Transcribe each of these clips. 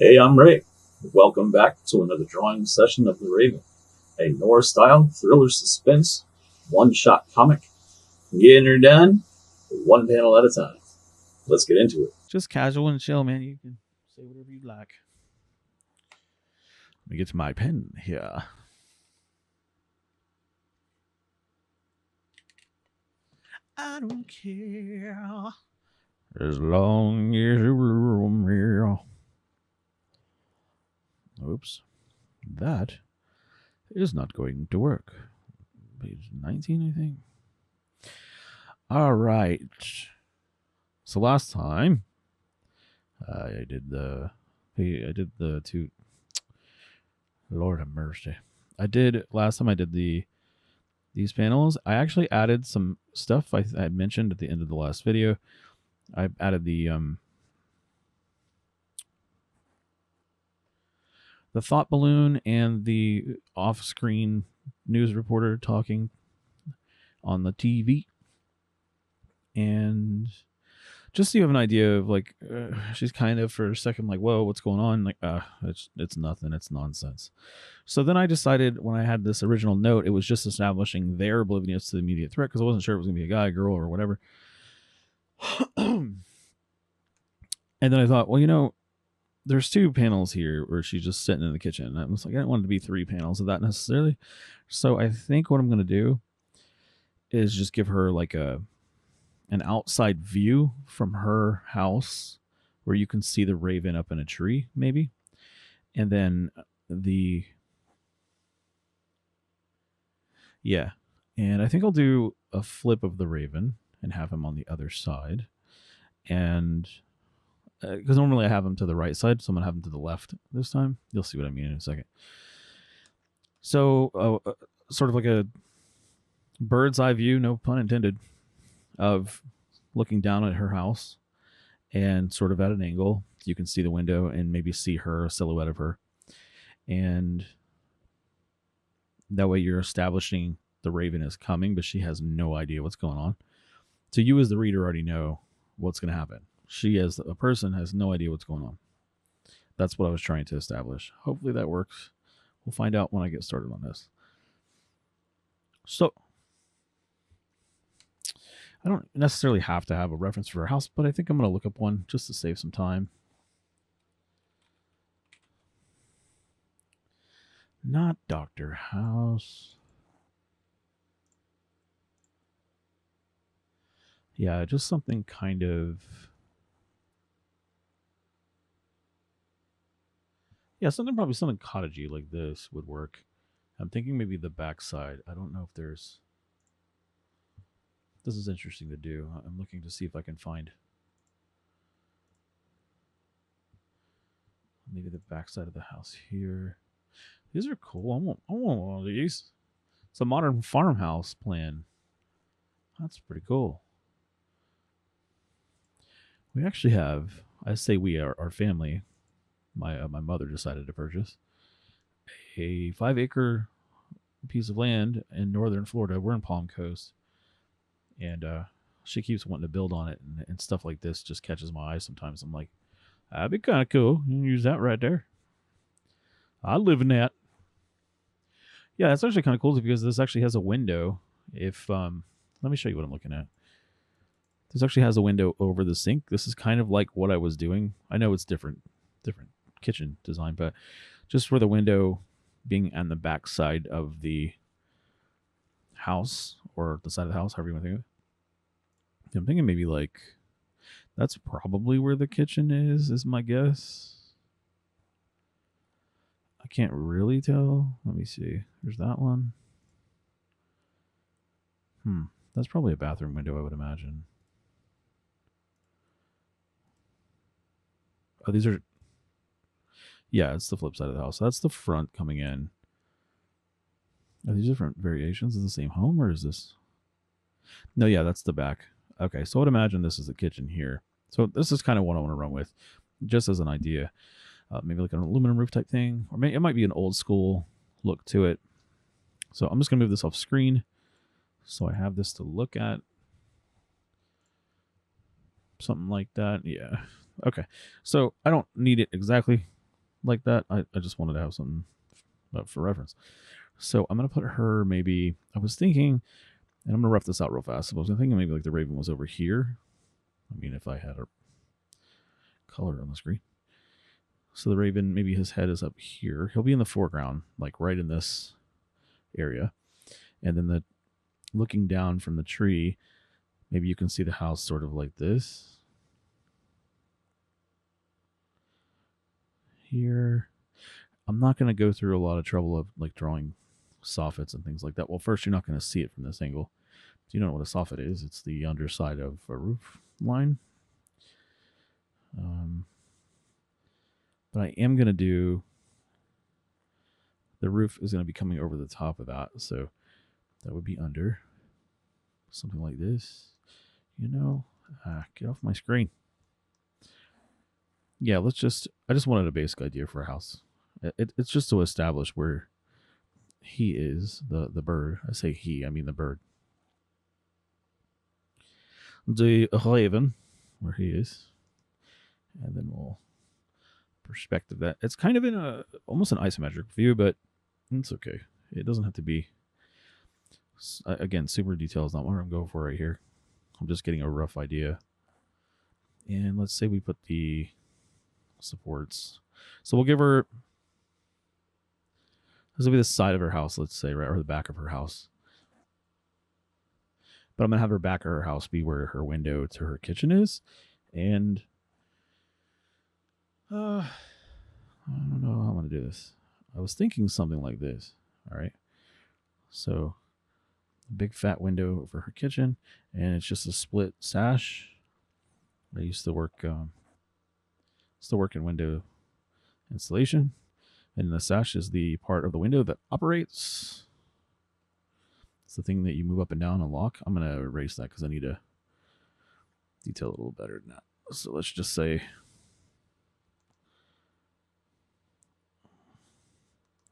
Hey, I'm Ray. Welcome back to another drawing session of The Raven, a noir style thriller suspense one shot comic. Getting her done one panel at a time. Let's get into it. Just casual and chill, man. You can say whatever you like. Let me get to my pen here. I don't care as long as you love me. Oops, that is not going to work. Page 19, I think. All right. So last time I did the two. Lord have mercy. Last time I did these panels. I actually added some stuff I had mentioned at the end of the last video. I added the thought balloon and the off-screen news reporter talking on the TV, and just so you have an idea of like, she's kind of for a second like, whoa, what's going on? Like, it's nothing, it's nonsense. So then I decided when I had this original note, it was just establishing their oblivious to the immediate threat because I wasn't sure it was gonna be a guy, girl, or whatever. And then I thought, well, there's two panels here where she's just sitting in the kitchen. And I was like, I didn't want it to be three panels of that necessarily. So I think what I'm going to do is just give her like an outside view from her house where you can see the raven up in a tree, maybe. And then yeah. And I think I'll do a flip of the raven and have him on the other side. And because normally I have him to the right side, so I'm going to have him to the left this time. You'll see what I mean in a second. So, sort of like a bird's eye view, no pun intended, of looking down at her house and sort of at an angle. You can see the window and maybe see her, a silhouette of her. And that way you're establishing the raven is coming, but she has no idea what's going on. So you as the reader already know what's going to happen. She as a person has no idea what's going on. That's what I was trying to establish. Hopefully that works. We'll find out when I get started on this. So I don't necessarily have to have a reference for her house, but I think I'm going to look up one just to save some time. Not Dr. House. Yeah, just something kind of... Yeah, something cottagey like this would work. I'm thinking maybe the backside. I don't know if there's... This is interesting to do. I'm looking to see if I can find maybe the backside of the house here. These are cool. I want one of these. It's a modern farmhouse plan. That's pretty cool. We actually have, I say we are our family. My mother decided to purchase a 5-acre piece of land in northern Florida. We're in Palm Coast, and she keeps wanting to build on it, and stuff like this just catches my eye sometimes. I'm like, that'd be kind of cool. You can use that right there. I live in that. Yeah, that's actually kind of cool because this actually has a window. If let me show you what I'm looking at. This actually has a window over the sink. This is kind of like what I was doing. I know it's different kitchen design, but just for the window being on the back side of the house or the side of the house, however you want to think of it. I'm thinking maybe like that's probably where the kitchen is my guess. I can't really tell. Let me see. There's that one. That's probably a bathroom window, I would imagine. Oh, these are... Yeah, it's the flip side of the house. So that's the front coming in. Are these different variations of the same home, or is this... No, yeah, that's the back. Okay, so I would imagine this is the kitchen here. So this is kind of what I want to run with, just as an idea. Maybe like an aluminum roof type thing, or maybe it might be an old school look to it. So I'm just going to move this off screen so I have this to look at. Something like that. Yeah. Okay. So I don't need it exactly like that. I just wanted to have something for reference. So I'm gonna put her maybe. I was thinking, and I'm gonna rough this out real fast. I was thinking maybe like the raven was over here. I mean, if I had a color on the screen. So the raven, maybe his head is up here. He'll be in the foreground, like right in this area. And then the looking down from the tree, maybe you can see the house sort of like this. Here. I'm not going to go through a lot of trouble of like drawing soffits and things like that. Well, first, you're not going to see it from this angle. Do you know what a soffit is? It's the underside of a roof line. But I am going to do, the roof is going to be coming over the top of that. So that would be under something like this. Get off my screen. Yeah, I just wanted a basic idea for a house. It's just to establish where he is, the bird. I say he, I mean the bird. The raven, where he is. And then we'll perspective that. It's kind of in almost an isometric view, but it's okay. It doesn't have to be. Again, super detail is not what I'm going for right here. I'm just getting a rough idea. And let's say we put the supports. So we'll give her, this will be the side of her house, let's say, right, or the back of her house. But I'm going to have her back of her house be where her window to her kitchen is. And I don't know how I'm going to do this. I was thinking something like this. All right. So big fat window for her kitchen, and it's just a split sash. I used to work in window installation, and the sash is the part of the window that operates. It's the thing that you move up and down and lock. I'm going to erase that because I need to detail it a little better than that. So let's just say,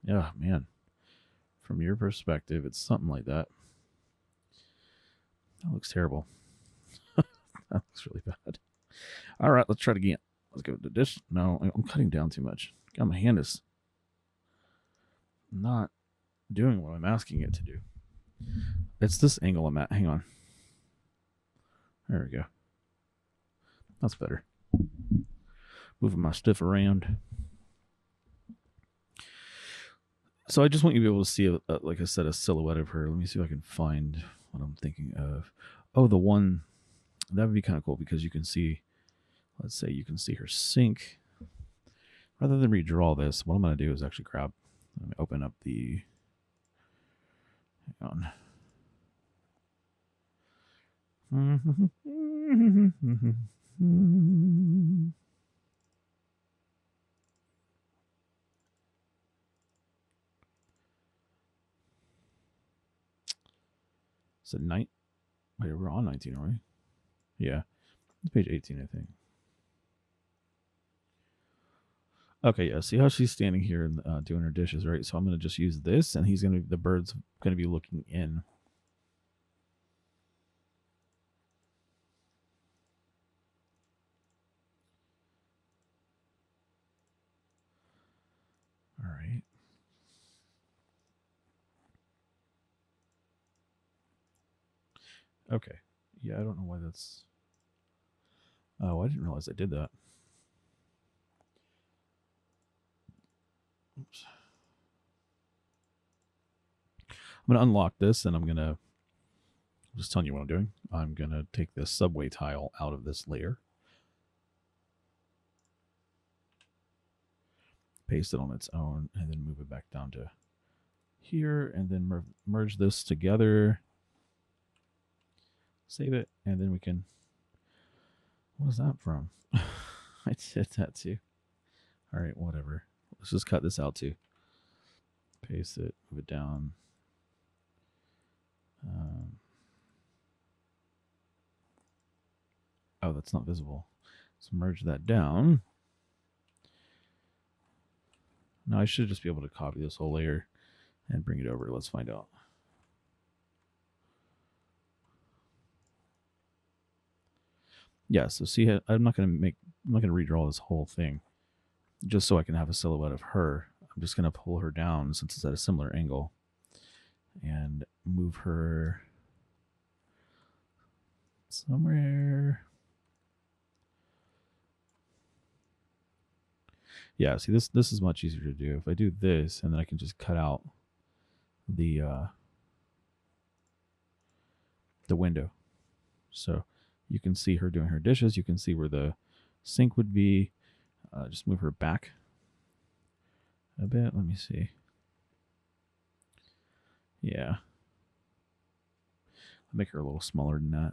yeah, man, from your perspective, it's something like that. That looks terrible. That looks really bad. All right, let's try it again. Let's go to this. No, I'm cutting down too much. God, my hand is not doing what I'm asking it to do. It's this angle I'm at. Hang on. There we go. That's better. Moving my stuff around. So I just want you to be able to see, like I said, a silhouette of her. Let me see if I can find what I'm thinking of. Oh, the one. That would be kind of cool because you can see, let's say you can see her sink. Rather than redraw this, what I'm going to do is actually grab, let me open up the, hang on. Is it night? Wait, we're on 19, are we? Yeah. It's page 18, I think. Okay, yeah. See how she's standing here and doing her dishes, right? So I'm going to just use this, and the bird's going to be looking in. All right. Okay. Yeah, I don't know why that's. Oh, I didn't realize I did that. Oops. I'm going to unlock this, and I'm going to just telling you what I'm doing. I'm going to take this subway tile out of this layer, paste it on its own, and then move it back down to here, and then merge this together. Save it, and then we can. What is that from? I did that too. All right, whatever. Let's just cut this out too. Paste it, move it down. Oh, that's not visible. So merge that down. Now I should just be able to copy this whole layer and bring it over. Let's find out. Yeah, so see, I'm not going to redraw this whole thing. just so I can have a silhouette of her. I'm just going to pull her down since it's at a similar angle and move her somewhere. Yeah, see, this is much easier to do. If I do this, and then I can just cut out the window, so you can see her doing her dishes. You can see where the sink would be. Just move her back a bit. Let me see. Yeah, I'll make her a little smaller than that.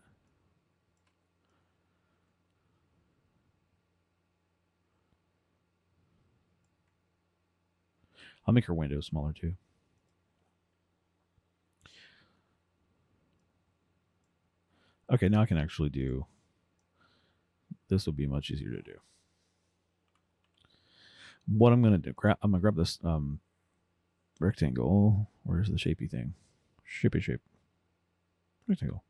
I'll make her window smaller too. Okay, now I can actually do. This will be much easier to do. What I'm gonna do? I'm gonna grab this rectangle. Where's the shapey thing? Shapey shape. Rectangle.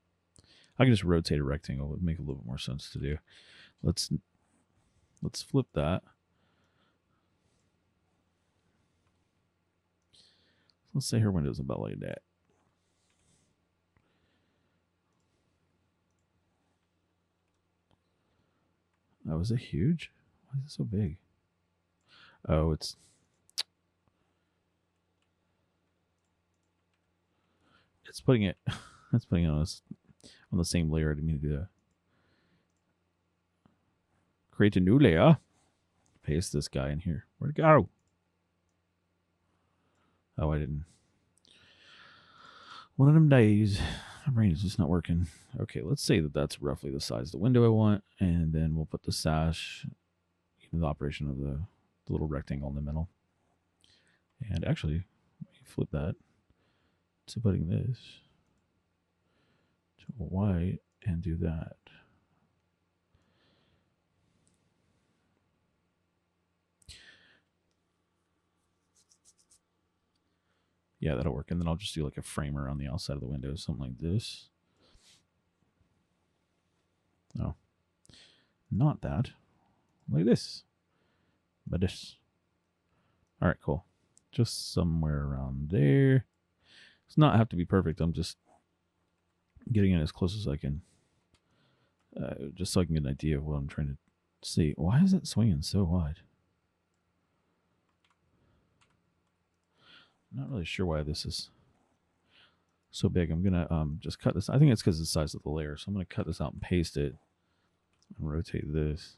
I can just rotate a rectangle. It would make a little bit more sense to do. Let's flip that. Let's say her window's about like that. Oh, is it huge? Why is it so big? Oh, it's putting it it's putting it on the same layer. I need to create a new layer. Paste this guy in here. Where'd it go? Oh, I didn't. One of them days. My brain is just not working. Okay, let's say that that's roughly the size of the window I want, and then we'll put the sash, the operation of the little rectangle in the middle. And actually, flip that to putting this to white and do that. Yeah, that'll work. And then I'll just do like a framer on the outside of the window, something like this. No, not that. Like this. But this. All right, cool. Just somewhere around there. It's not have to be perfect. I'm just getting it as close as I can. Just so I can get an idea of what I'm trying to see. Why is it swinging so wide? I'm not really sure why this is so big. I'm gonna just cut this. I think it's because of the size of the layer. So I'm gonna cut this out and paste it and rotate this.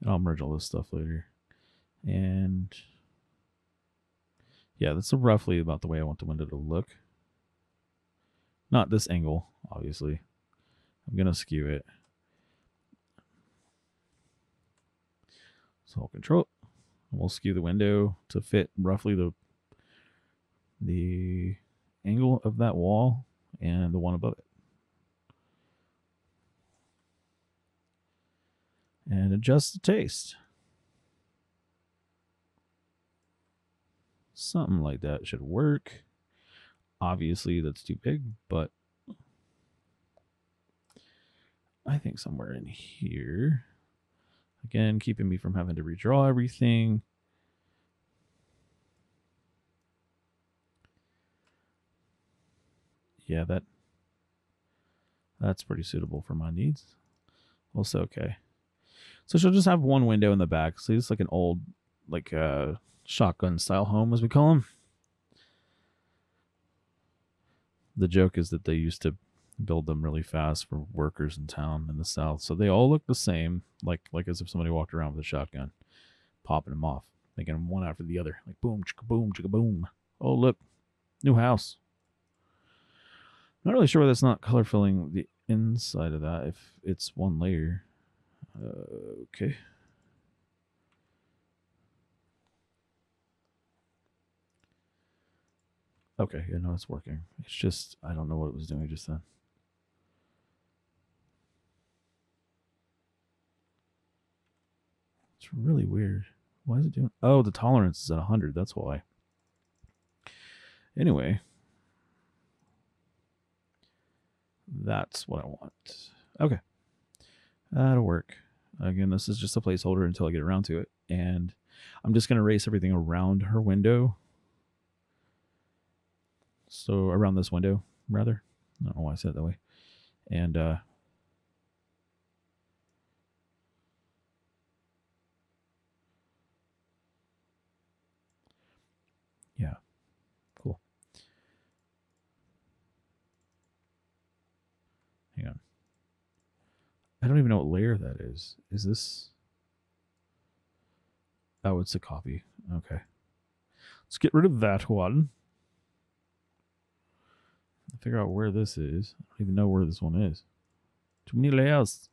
And I'll merge all this stuff later. And yeah, that's roughly about the way I want the window to look. Not this angle, obviously. I'm gonna skew it. So I'll control. We'll skew the window to fit roughly the angle of that wall and the one above it. And adjust the taste. Something like that should work. Obviously, that's too big, but I think somewhere in here. Again, keeping me from having to redraw everything. Yeah, that's pretty suitable for my needs. Also, okay. So she'll just have one window in the back. So it's like an old, like shotgun style home, as we call them. The joke is that they used to build them really fast for workers in town in the South. So they all look the same, like as if somebody walked around with a shotgun, popping them off, making them one after the other, like boom, chicka boom, chicka boom. Oh, look, new house. Not really sure why that's not color filling the inside of that if it's one layer. Okay. Okay, yeah, no, it's working. It's just, I don't know what it was doing just then. It's really weird. Why is it doing? Oh, the tolerance is at 100. That's why. Anyway, that's what I want. Okay, that'll work. Again, this is just a placeholder until I get around to it. And I'm just going to erase everything around her window. So around this window, rather. I don't know why I said it that way. And yeah, cool. Hang on. I don't even know what layer that is. Is this? Oh, it's a copy. Okay. Let's get rid of that one. Figure out where this is. I don't even know where this one is. Too many layers.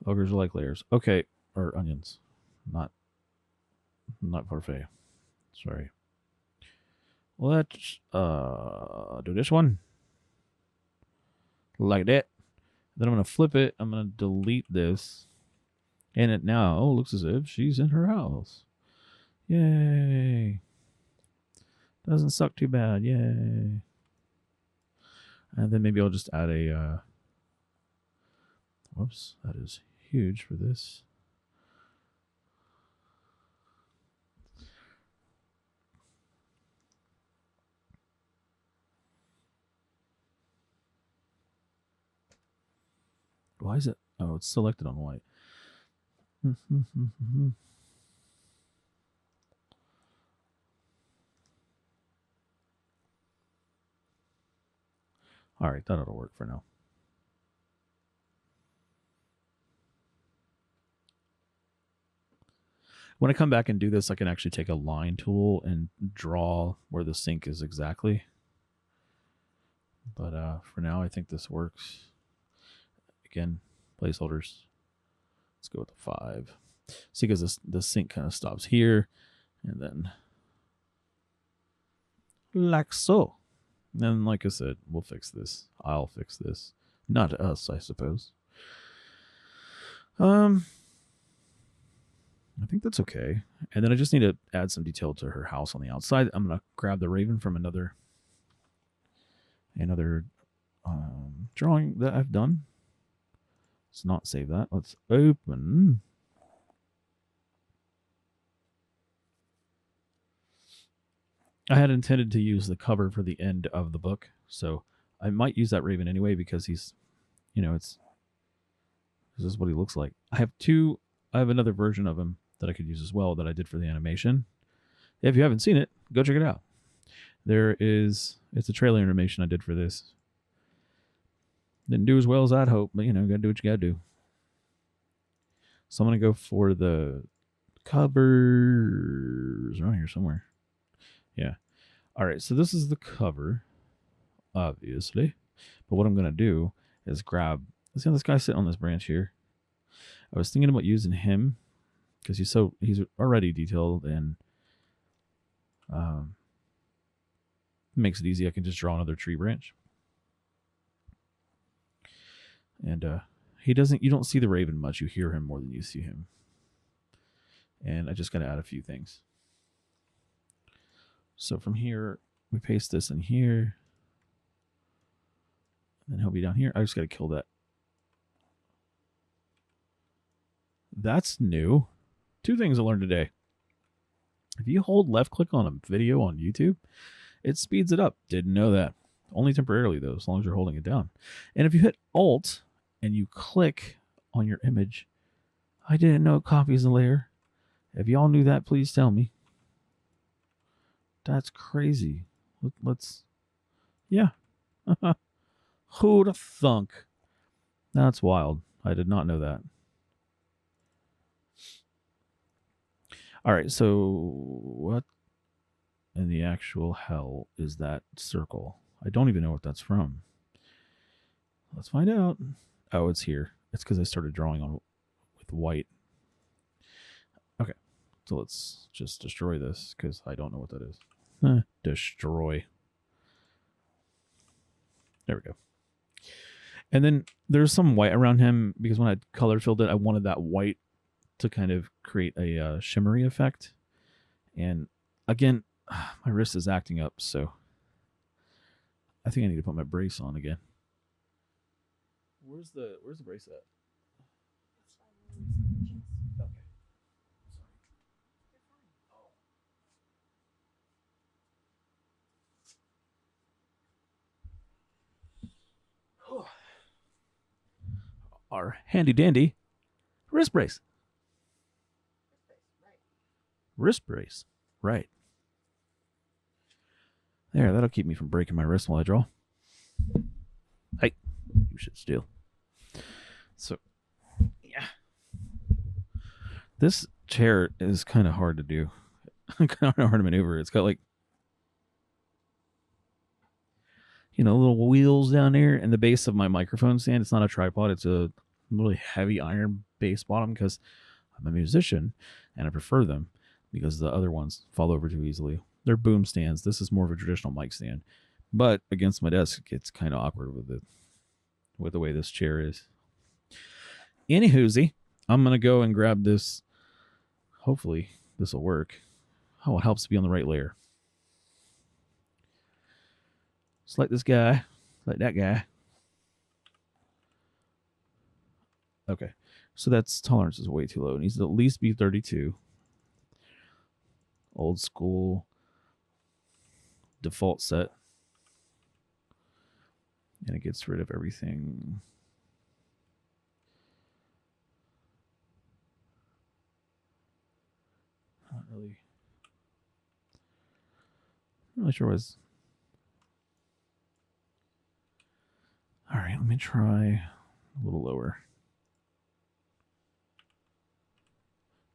Ogres are like layers. Okay. Or onions. Not parfait. Sorry. Let's do this one. Like that. Then I'm going to flip it. I'm going to delete this. And it now looks as if she's in her house. Yay. Doesn't suck too bad. Yay. And then maybe I'll just add a... whoops. That is huge for this. Why is it? Oh, it's selected on white. All right, that ought to work for now. When I come back and do this, I can actually take a line tool and draw where the sink is exactly. But for now, I think this works. Again, placeholders. Let's go with the 5. See, because the sink kind of stops here, and then like so. And like I said, we'll fix this. I'll fix this. Not us, I suppose. I think that's okay. And then I just need to add some detail to her house on the outside. I'm going to grab the raven from another drawing that I've done. Let's not save that. Let's open. I had intended to use the cover for the end of the book, so I might use that raven anyway because he's, this is what he looks like. I have another version of him that I could use as well that I did for the animation. If you haven't seen it, go check it out. It's a trailer animation I did for this. Didn't do as well as I'd hope, but gotta do what you gotta do. So I'm gonna go for the covers around here somewhere. Yeah. All right, so this is the cover, obviously. But what I'm gonna do is grab. See this guy sitting on this branch here. I was thinking about using him because he's already detailed and makes it easy. I can just draw another tree branch. And you don't see the raven much. You hear him more than you see him. And I just got to add a few things. So from here, we paste this in here. And then he'll be down here. I just got to kill that. That's new. 2 things I learned today. If you hold left click on a video on YouTube, it speeds it up. Didn't know that. Only temporarily, though, as long as you're holding it down. And if you hit Alt and you click on your image, I didn't know it copies the layer. If y'all knew that, please tell me. That's crazy. Yeah. Who'da thunk? That's wild. I did not know that. All right, so what in the actual hell is that circle? I don't even know what that's from. Let's find out. Oh, it's here. It's because I started drawing with white. Okay, so let's just destroy this because I don't know what that is. Destroy. There we go. And then there's some white around him because when I color filled it, I wanted that white to kind of create a shimmery effect. And again, my wrist is acting up, so I think I need to put my brace on again. Where's the brace at? our handy dandy wrist brace. Wrist brace. Right. There, that'll keep me from breaking my wrist while I draw. Hey, you should steal. So, yeah. This chair is kind of hard to do. Kind of hard to maneuver. It's got like, little wheels down there, and the base of my microphone stand. It's not a tripod. It's a really heavy iron base bottom because I'm a musician and I prefer them because the other ones fall over too easily. They're boom stands. This is more of a traditional mic stand, but against my desk, it's kind of awkward with the way this chair is. Anywhoozy, I'm gonna go and grab this. Hopefully, this will work. Oh, it helps to be on the right layer. Select this guy, select that guy. Okay, so that's tolerance is way too low. It needs to at least be 32. Old school default set. And it gets rid of everything. Not really sure what's. All right, let me try a little lower.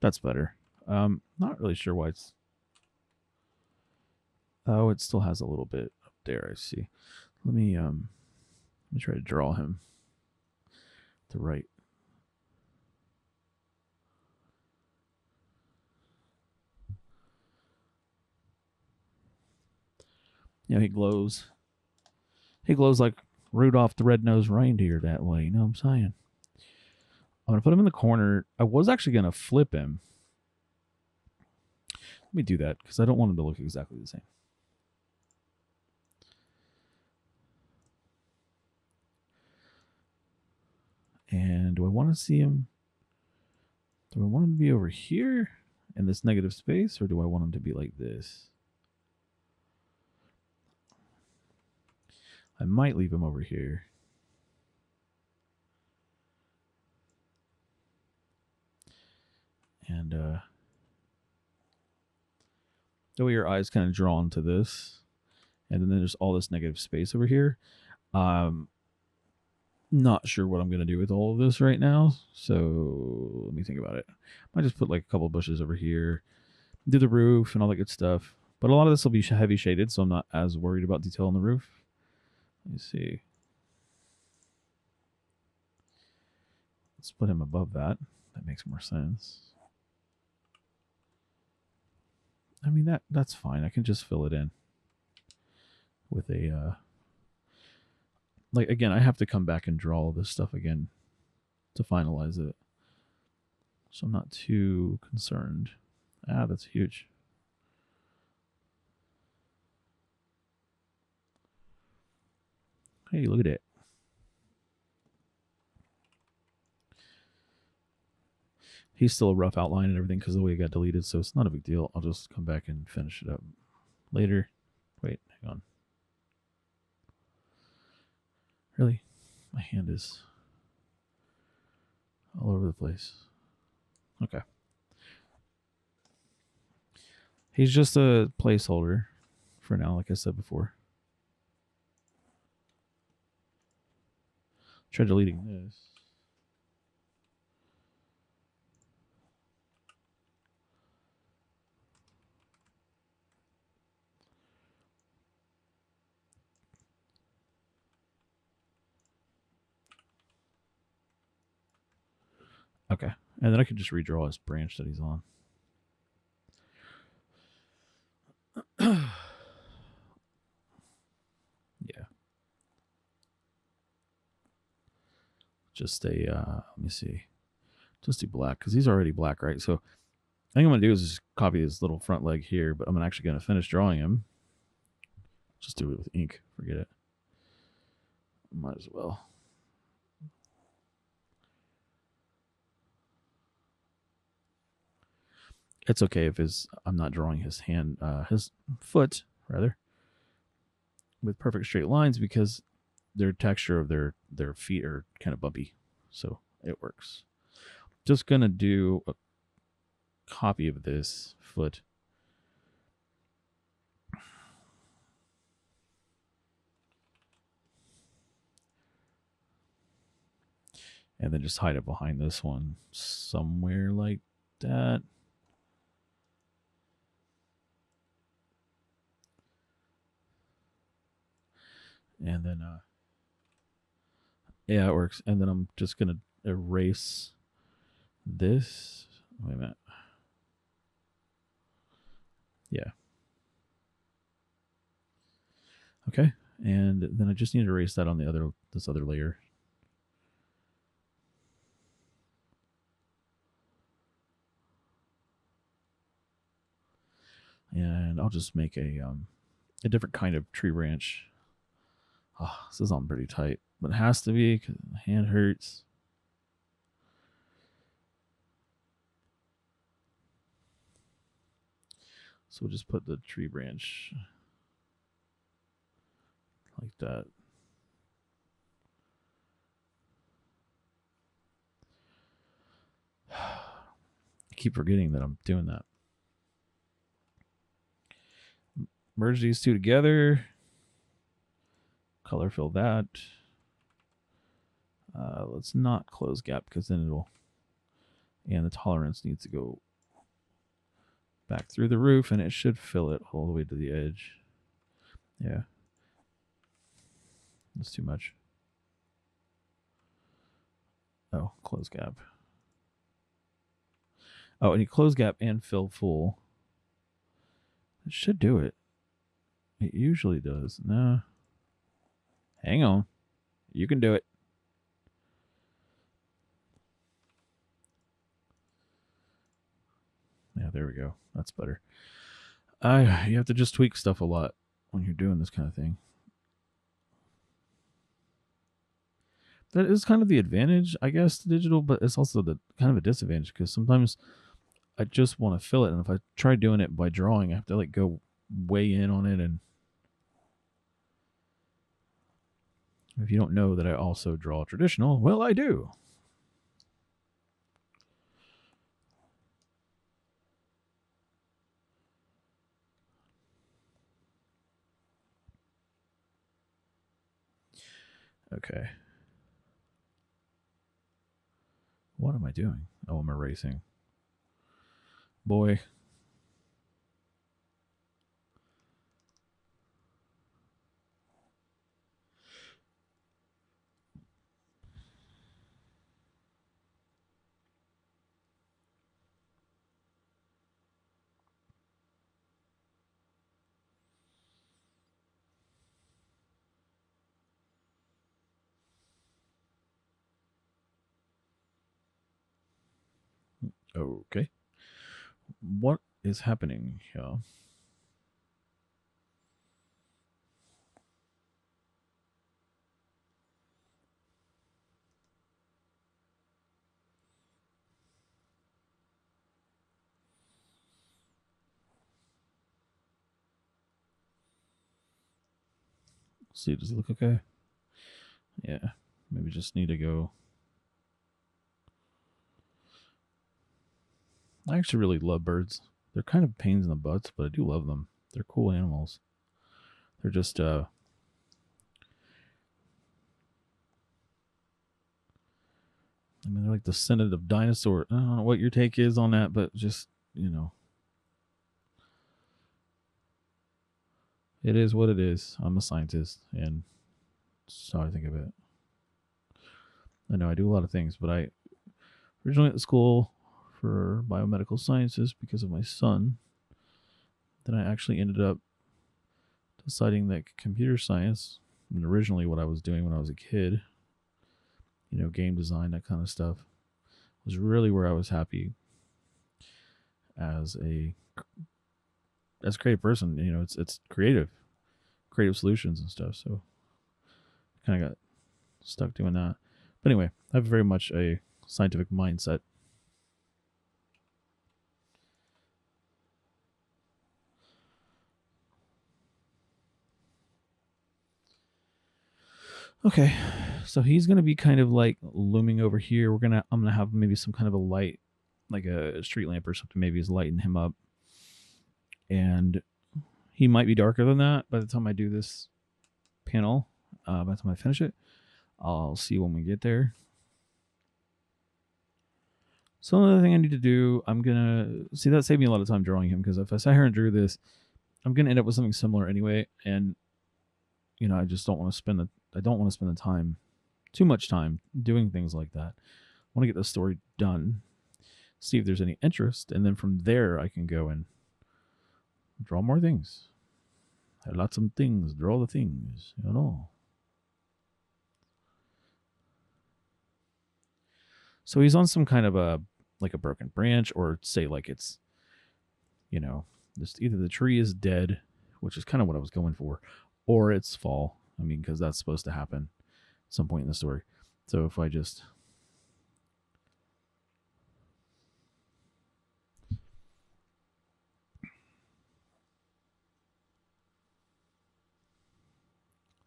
That's better. Not really sure why it's. Oh, it still has a little bit up there. I see. Let me try to draw him to right. He glows. He glows like Rudolph the Red-Nosed Reindeer that way. You know what I'm saying? I'm gonna put him in the corner. I was actually gonna flip him. Let me do that because I don't want him to look exactly the same. And do I want to see him? Do I want him to be over here in this negative space, or do I want him to be like this? I might leave him over here. And the way your eyes kind of drawn to this, and then there's all this negative space over here. Not sure what I'm going to do with all of this right now, so let me think about it. I might just put like a couple of bushes over here, do the roof and all that good stuff. But a lot of this will be heavy shaded, so I'm not as worried about detail on the roof. Let me see. Let's put him above that. That makes more sense. I mean, that's fine. I can just fill it in with a like, again, I have to come back and draw all this stuff again to finalize it. So I'm not too concerned. Ah, that's huge. Hey, look at it. He's still a rough outline and everything because the way it got deleted, so it's not a big deal. I'll just come back and finish it up later. Wait, hang on. Really? My hand is all over the place. Okay. He's just a placeholder for now, like I said before. Try deleting this. Okay. And then I can just redraw his branch that he's on. Yeah. Just a, let me see. Just do black because he's already black, right? So I think I'm going to do is just copy his little front leg here, but I'm actually going to finish drawing him. Just do it with ink. Forget it. Might as well. It's okay if I'm not drawing his hand, his foot rather, with perfect straight lines because their texture of their feet are kind of bumpy. so it works. Just gonna do a copy of this foot. And then just hide it behind this one somewhere like that. And then, yeah, it works. And then I'm just going to erase this. Wait a minute. Yeah. Okay. And then I just need to erase that on this other layer. And I'll just make a different kind of tree branch. Oh, this is on pretty tight, but it has to be because my hand hurts. So we'll just put the tree branch like that. I keep forgetting that I'm doing that. Merge these two together. Color fill that. Let's not close gap because then it'll, and the tolerance needs to go back through the roof and it should fill it all the way to the edge. Yeah. That's too much. Oh, close gap. Oh, and you close gap and fill full. It should do it. It usually does. No. Hang on. You can do it. Yeah, there we go. That's better. You have to just tweak stuff a lot when you're doing this kind of thing. That is kind of the advantage, I guess, to digital, but it's also the kind of a disadvantage because sometimes I just want to fill it, and if I try doing it by drawing, I have to like go way in on it. And if you don't know that I also draw traditional, well, I do. Okay. What am I doing? Oh, I'm erasing. Boy. Okay. What is happening here? Let's see, does it look okay? Yeah. Maybe just need to go. I actually really love birds. They're kind of pains in the butts, but I do love them. They're cool animals. They're just I mean, they're like the descendant of dinosaur. I don't know what your take is on that, but just, it is what it is. I'm a scientist, and that's how I think of it. I know I do a lot of things, but I originally went to school for biomedical sciences because of my son. Then I actually ended up deciding that computer science, and originally what I was doing when I was a kid, game design, that kind of stuff, was really where I was happy as a creative person. It's creative solutions and stuff. So kind of got stuck doing that. But anyway, I have very much a scientific mindset. Okay, So he's gonna be kind of like looming over here. I'm gonna have maybe some kind of a light, like a street lamp or something, maybe is lighting him up. And he might be darker than that by the time I do this panel. By the time I finish it, I'll see when we get there. So another thing I need to do, I'm gonna see that saved me a lot of time drawing him, because if I sat here and drew this, I'm gonna end up with something similar anyway, and I just don't want to spend the time, too much time doing things like that. I want to get the story done, see if there's any interest, and then from there I can go and draw more things. Have lots of things, draw the things, So he's on some kind of a broken branch, or say like it's, just either the tree is dead, which is kind of what I was going for, or it's fall. I mean, because that's supposed to happen at some point in the story. So if I just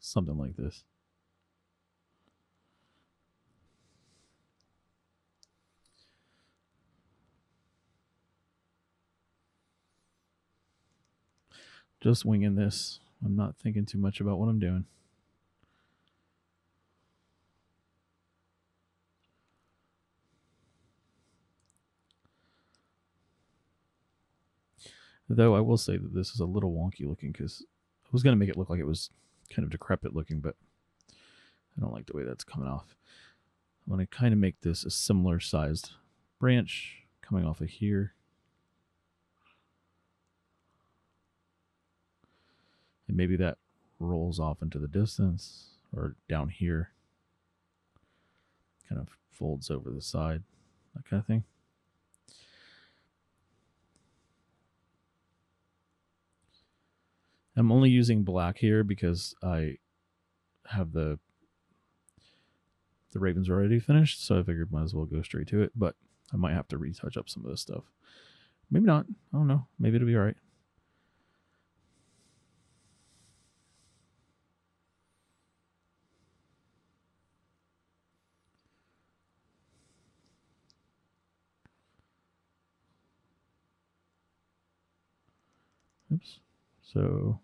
something like this. Just winging this. I'm not thinking too much about what I'm doing. Though I will say that this is a little wonky looking, because I was going to make it look like it was kind of decrepit looking, but I don't like the way that's coming off. I want to kind of make this a similar sized branch coming off of here. And maybe that rolls off into the distance, or down here, kind of folds over the side, that kind of thing. I'm only using black here because I have the ravens already finished, so I figured might as well go straight to it. But I might have to retouch up some of this stuff. Maybe not. I don't know. Maybe it'll be all right. Oops. So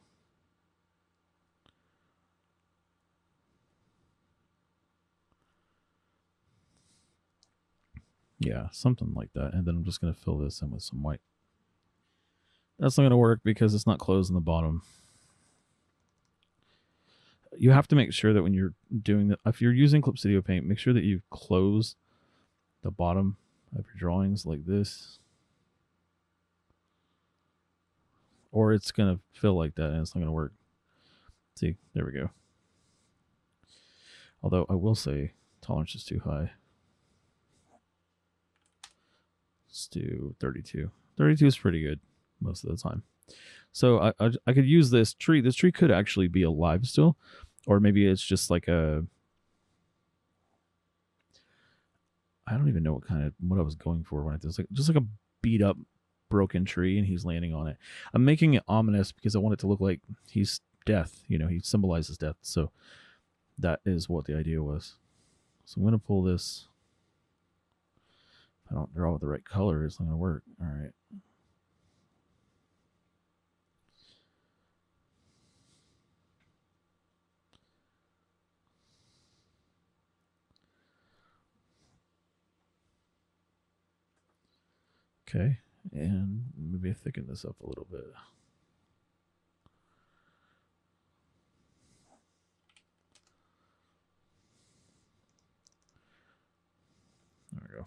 yeah, something like that. And then I'm just going to fill this in with some white. That's not going to work because it's not closed in the bottom. You have to make sure that when you're doing that, if you're using Clip Studio Paint, make sure that you close the bottom of your drawings like this, or it's going to fill like that and it's not going to work. See, there we go. Although I will say tolerance is too high. Let's do 32. 32 is pretty good most of the time. So I could use this tree. This tree could actually be alive still, or maybe it's just like a, I don't even know what I was going for when I did this. Like, just like a beat up, broken tree, and he's landing on it. I'm making it ominous because I want it to look like he's death. He symbolizes death. So that is what the idea was. So I'm going to pull this. If I don't draw with the right color, it's not going to work. All right. Okay, and maybe thicken this up a little bit. There we go.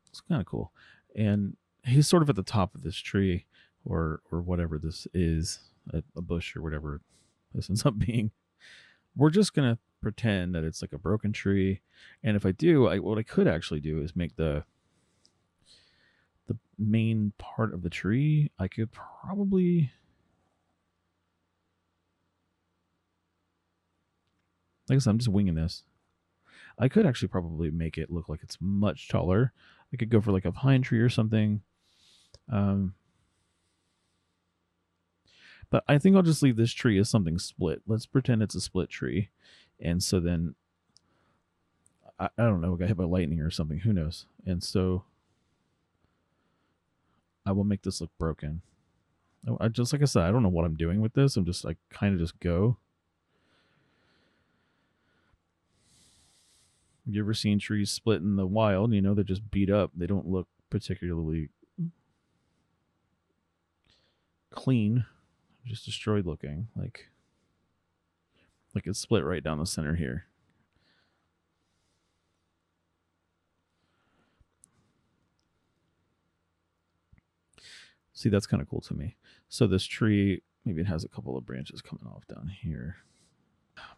It's kind of cool. And he's sort of at the top of this tree, or whatever this is, a bush or whatever this ends up being. We're just going to pretend that it's like a broken tree. And if I do, what I could actually do is make the main part of the tree. I could probably, like I said, I'm just winging this. I could actually probably make it look like it's much taller. I could go for like a pine tree or something. Um, but I think I'll just leave this tree as something split. Let's pretend it's a split tree. And so then, I don't know, got hit by lightning or something. Who knows? And so I will make this look broken. I just, like I said, I don't know what I'm doing with this. I'm just like kind of just go. You ever seen trees split in the wild? You know, they're just beat up. They don't look particularly clean, just destroyed looking. Like it's split right down the center here. See, that's kind of cool to me. So this tree, maybe it has a couple of branches coming off down here.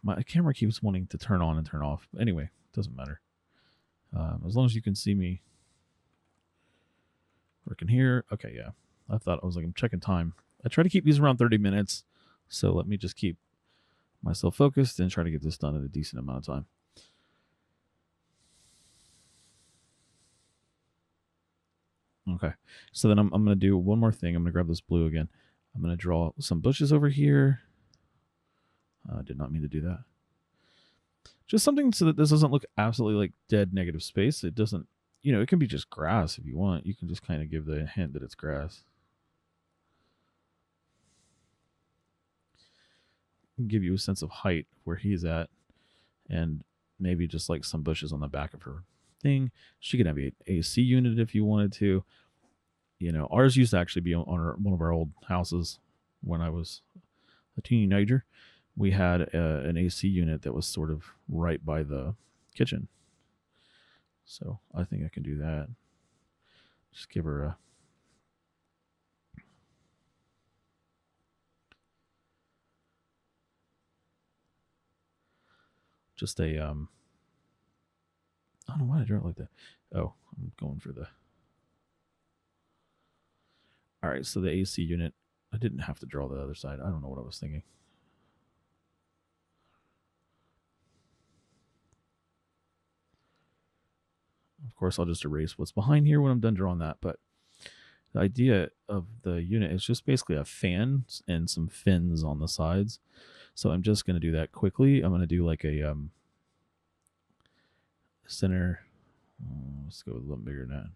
My camera keeps wanting to turn on and turn off. Anyway, doesn't matter. As long as you can see me working here. Okay, yeah. I thought I was like, I'm checking time. I try to keep these around 30 minutes. So let me just keep myself focused and try to get this done in a decent amount of time. Okay. So then I'm going to do one more thing. I'm going to grab this blue again. I'm going to draw some bushes over here. I did not mean to do that. Just something so that this doesn't look absolutely like dead negative space. It doesn't, it can be just grass if you want. You can just kind of give the hint that it's grass. Give you a sense of height where he's at, and maybe just like some bushes on the back of her thing. She could have an AC unit if you wanted to. Ours used to actually be on one of our old houses when I was a teenager. We had an AC unit that was sort of right by the kitchen. So I think I can do that. Just give her a I don't know why I drew it like that. Oh, I'm going for the. All right, so the AC unit. I didn't have to draw the other side. I don't know what I was thinking. Of course, I'll just erase what's behind here when I'm done drawing that. But the idea of the unit is just basically a fan and some fins on the sides. So I'm just going to do that quickly. I'm going to do like a center. Let's go with a little bigger than that.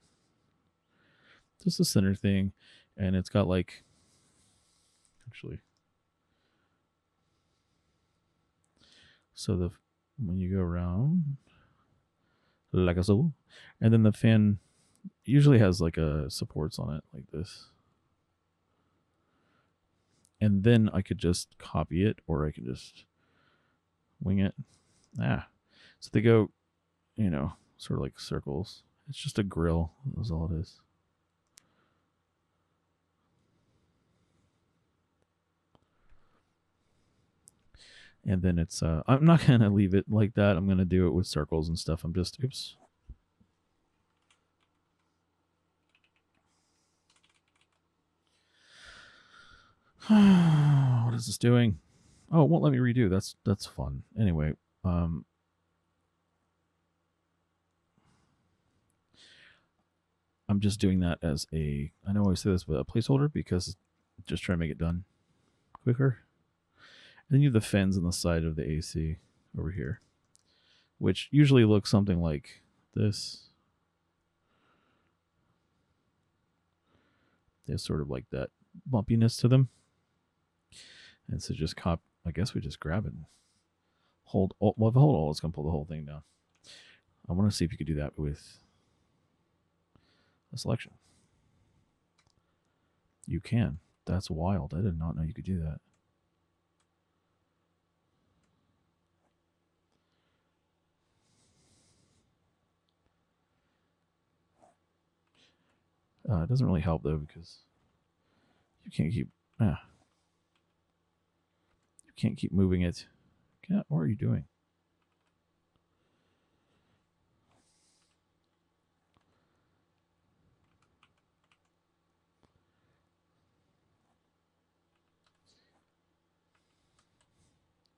Just a center thing. And it's got like, actually, so when you go around, like so, and then the fan usually has like a supports on it like this. And then I could just copy it, or I can just wing it. So they go, sort of like circles. It's just a grill. That's all it is. And then it's, I'm not going to leave it like that. I'm going to do it with circles and stuff. Oops. What is this doing? Oh, it won't let me redo. That's fun. Anyway, I'm just doing that as I know I always say this, but a placeholder, because just try to make it done quicker. Then you have the fins on the side of the AC over here, which usually looks something like this. They have sort of like that bumpiness to them. And so just I guess we just grab it and hold alt. Well, if I hold alt, it's going to pull the whole thing down. I want to see if you could do that with a selection. You can. That's wild. I did not know you could do that. It doesn't really help though, because you can't keep you can't keep moving it. What are you doing?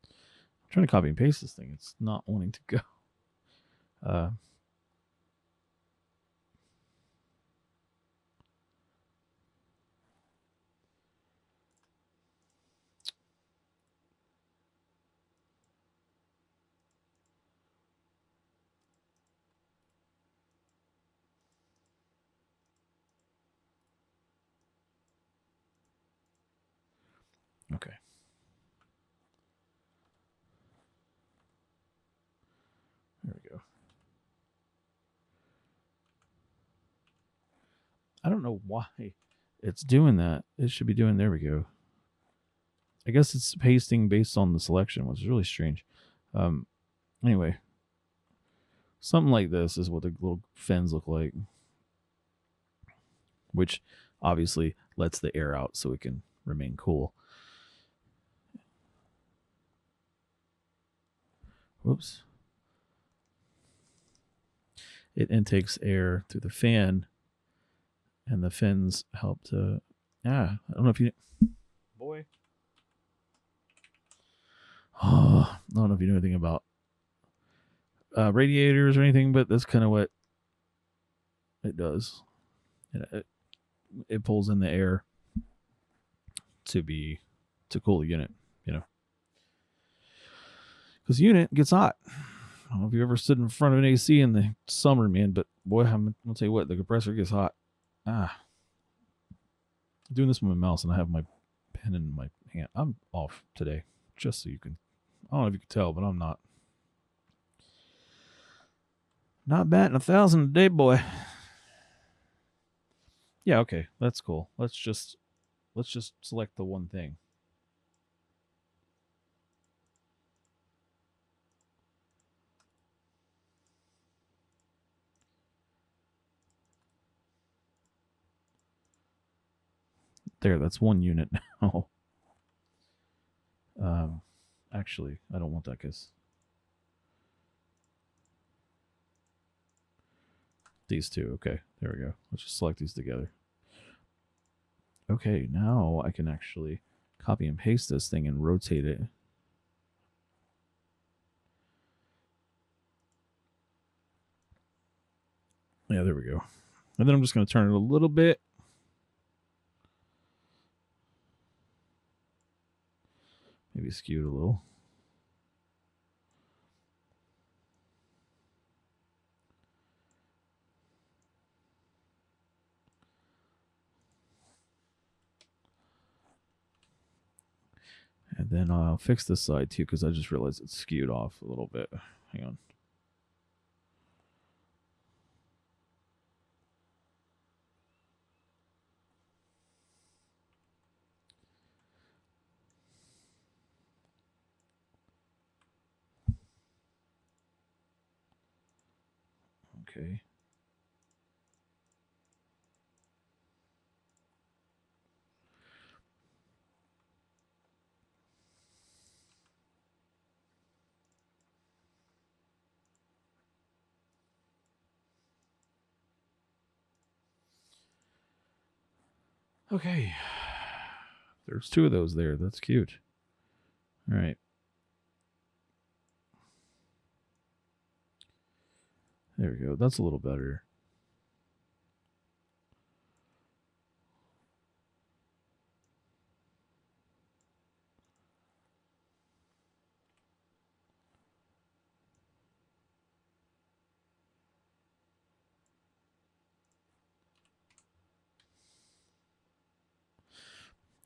I'm trying to copy and paste this thing. It's not wanting to go. Okay. There we go. I don't know why it's doing that. It should be doing. There we go. I guess it's pasting based on the selection, which is really strange. Anyway, something like this is what the little fins look like, which obviously lets the air out so it can remain cool. Whoops. It intakes air through the fan, and the fins help to. I don't know if you. Boy. Oh, I don't know if you know anything about radiators or anything, but that's kind of what it does. It pulls in the air to cool the unit, because the unit gets hot. I don't know if you ever stood in front of an AC in the summer, man, but boy, I'm gonna tell you what, the compressor gets hot. I'm doing this with my mouse, and I have my pen in my hand. I'm off today, just so you can. I don't know if you can tell, but I'm not batting 1,000 a day, boy. Yeah, okay, that's cool. Let's just select the one thing. There, that's one unit now. Actually, I don't want that because these two. Okay, there we go. Let's just select these together. Okay, now I can actually copy and paste this thing and rotate it. Yeah, there we go. And then I'm just going to turn it a little bit. Maybe skew it a little. And then I'll fix this side too, because I just realized it's skewed off a little bit. Hang on. Okay. Okay. There's two of those there. That's cute. All right. There we go. That's a little better.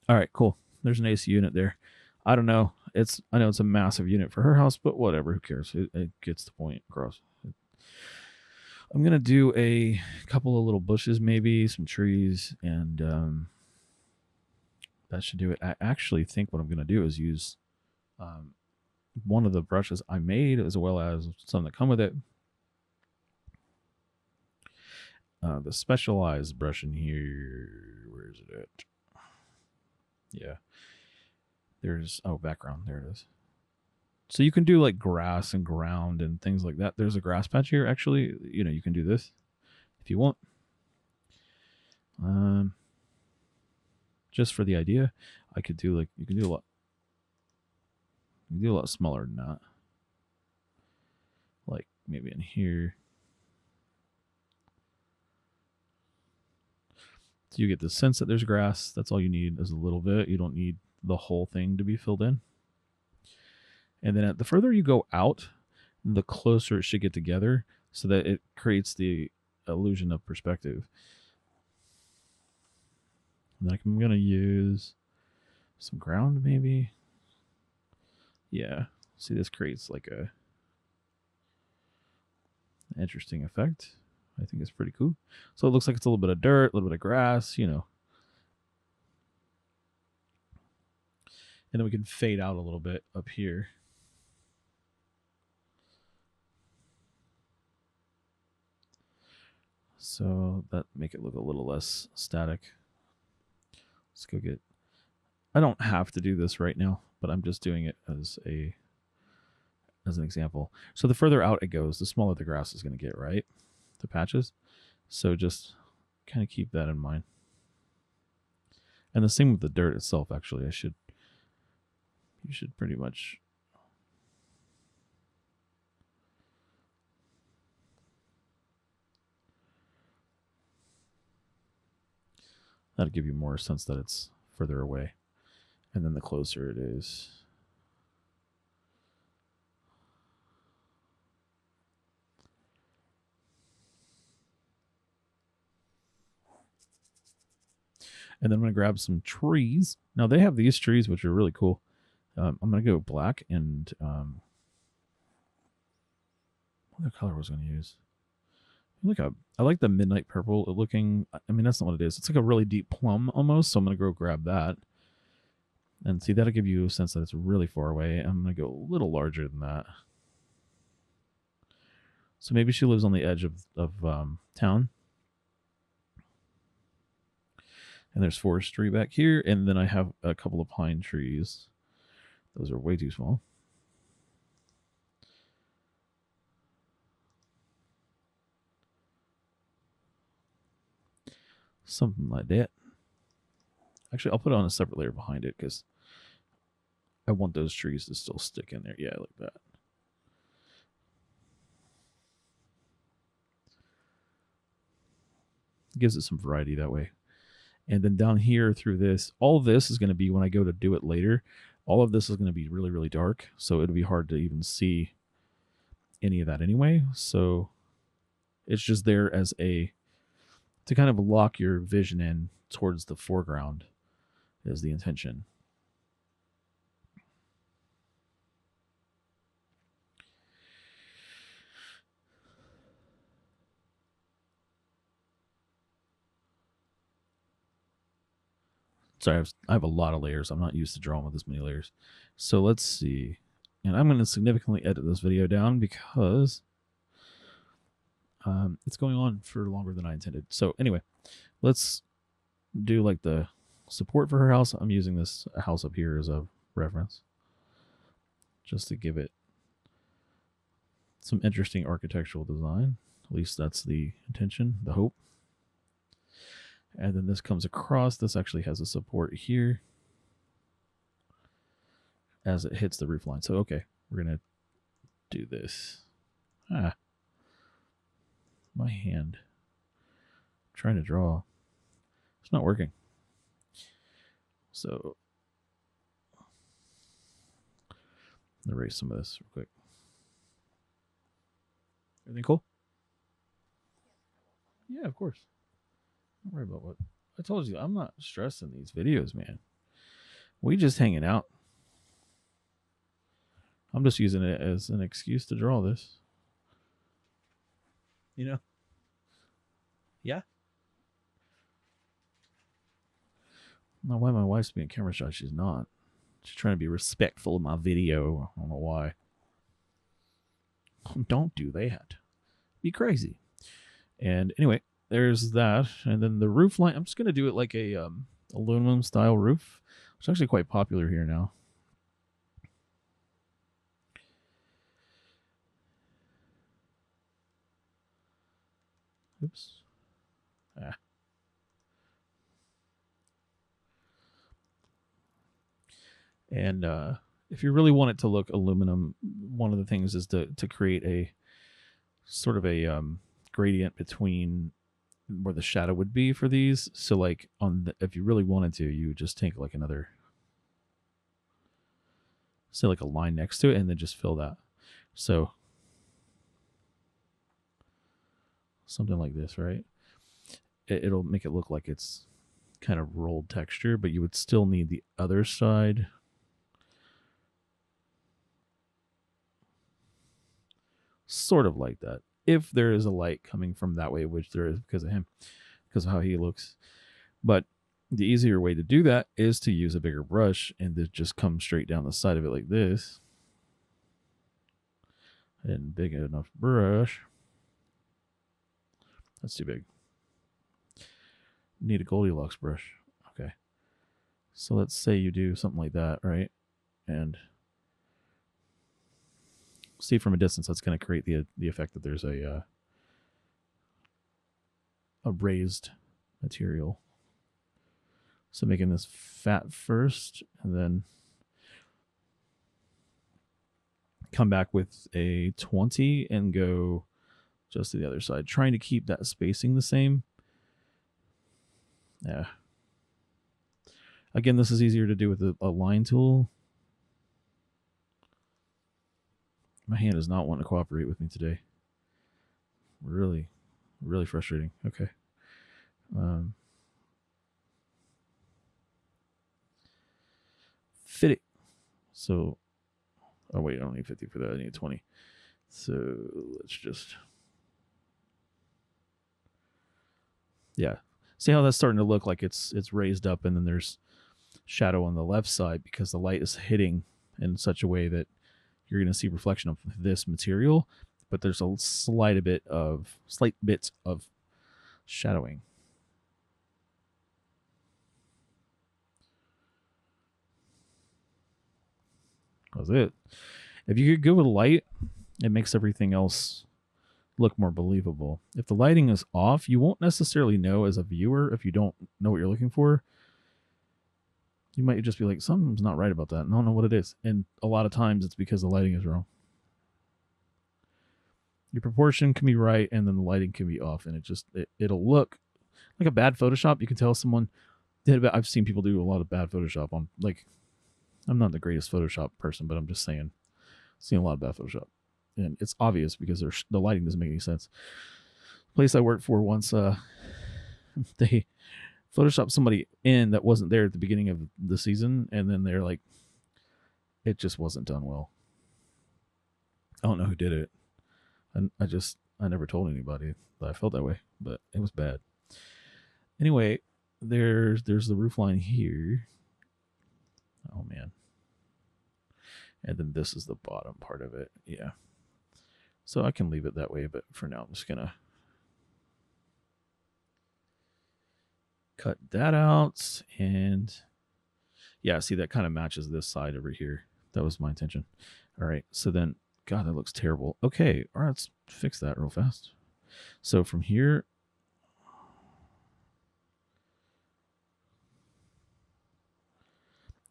All right, cool. There's an AC unit there. I don't know. I know it's a massive unit for her house, but whatever. Who cares? It gets the point across. I'm gonna do a couple of little bushes, maybe some trees, and that should do it. I actually think what I'm gonna do is use one of the brushes I made, as well as some that come with it. The specialized brush in here. Where is it at? Yeah. There's background. There it is. So you can do like grass and ground and things like that. There's a grass patch here. Actually, you can do this if you want. Just for the idea, I could do you can do a lot. You can do a lot smaller than that. Like maybe in here. So you get the sense that there's grass. That's all you need is a little bit. You don't need the whole thing to be filled in. And then the further you go out, the closer it should get together so that it creates the illusion of perspective. Like I'm going to use some ground maybe. Yeah. See, this creates like a interesting effect. I think it's pretty cool. So it looks like it's a little bit of dirt, a little bit of grass, you know. And then we can fade out a little bit up here. So that make it look a little less static. Let's go get. I don't have to do this right now, but I'm just doing it as an example. So the further out it goes, the smaller the grass is going to get, right? The patches. So just kind of keep that in mind. And the same with the dirt itself, actually. You should pretty much that'll give you more sense that it's further away. And then the closer it is. And then I'm going to grab some trees. Now they have these trees, which are really cool. I'm going to go black and what color was I going to use? I like the midnight purple looking. I mean, that's not what it is. It's like a really deep plum almost. So I'm going to go grab that. And see, that'll give you a sense that it's really far away. I'm going to go a little larger than that. So maybe she lives on the edge of town. And there's forestry back here. And then I have a couple of pine trees. Those are way too small. Something like that. Actually, I'll put it on a separate layer behind it because I want those trees to still stick in there. Yeah, like that. It gives it some variety that way. And then down here through this, all of this is going to be, when I go to do it later, all of this is going to be really, really dark. So it'll be hard to even see any of that anyway. So it's just there as to kind of lock your vision in towards the foreground is the intention. Sorry, I have a lot of layers. I'm not used to drawing with this many layers. So let's see. And I'm going to significantly edit this video down because it's going on for longer than I intended. So anyway, let's do like the support for her house. I'm using this house up here as a reference just to give it some interesting architectural design. At least that's the intention, the hope. And then this comes across. This actually has a support here as it hits the roof line. So, okay, we're going to do this. My hand. I'm trying to draw. It's not working. So, erase some of this real quick. Everything cool? Yeah, of course. Don't worry about what I told you. I'm not stressing these videos, man. We just hanging out. I'm just using it as an excuse to draw this. You know? Yeah. Now, why my wife's being camera shy? She's not. She's trying to be respectful of my video. I don't know why. Don't do that. Be crazy. And anyway, there's that. And then the roof line, I'm just going to do it like a aluminum style roof, which is actually quite popular here now. Oops. And if you really want it to look aluminum, one of the things is to create a sort of a gradient between where the shadow would be for these. So like if you really wanted to, you would just take like another, say like a line next to it and then just fill that. So something like this, right? It'll make it look like it's kind of rolled texture, but you would still need the other side sort of like that. If there is a light coming from that way, which there is because of him, because of how he looks. But the easier way to do that is to use a bigger brush and to just come straight down the side of it like this. And big enough brush. That's too big. Need a Goldilocks brush. Okay. So let's say you do something like that, right? And see from a distance, that's going to create the effect that there's a raised material. So making this fat first, and then come back with a 20 and go just to the other side, trying to keep that spacing the same. Yeah. Again, this is easier to do with a line tool. My hand does not want to cooperate with me today. Really, really frustrating. Okay. Fit it. So, oh wait, I don't need 50 for that. I need 20. So let's just, yeah. See how that's starting to look like it's raised up, and then there's shadow on the left side because the light is hitting in such a way that you're going to see reflection of this material, but there's a slight bits of shadowing. That's it. If you could go with light, it makes everything else look more believable. If the lighting is off, you won't necessarily know as a viewer if you don't know what you're looking for. You might just be like, something's not right about that. I don't know what it is. And a lot of times it's because the lighting is wrong. Your proportion can be right, and then the lighting can be off, and it'll look like a bad Photoshop. You can tell someone did. I've seen people do a lot of bad Photoshop on, like, I'm not the greatest Photoshop person, but I'm just saying, I've seen a lot of bad Photoshop, and it's obvious because the lighting doesn't make any sense. The place I worked for once, they Photoshopped somebody in that wasn't there at the beginning of the season, and then they're like, it just wasn't done well. I don't know who did it. I never told anybody that I felt that way, but it was bad. Anyway, there's the roof line here. Oh man. And then this is the bottom part of it. Yeah. So I can leave it that way, but for now I'm just gonna cut that out. And yeah, see, that kind of matches this side over here. That was my intention. All right, so then, God, that looks terrible. Okay, all right, let's fix that real fast. So from here,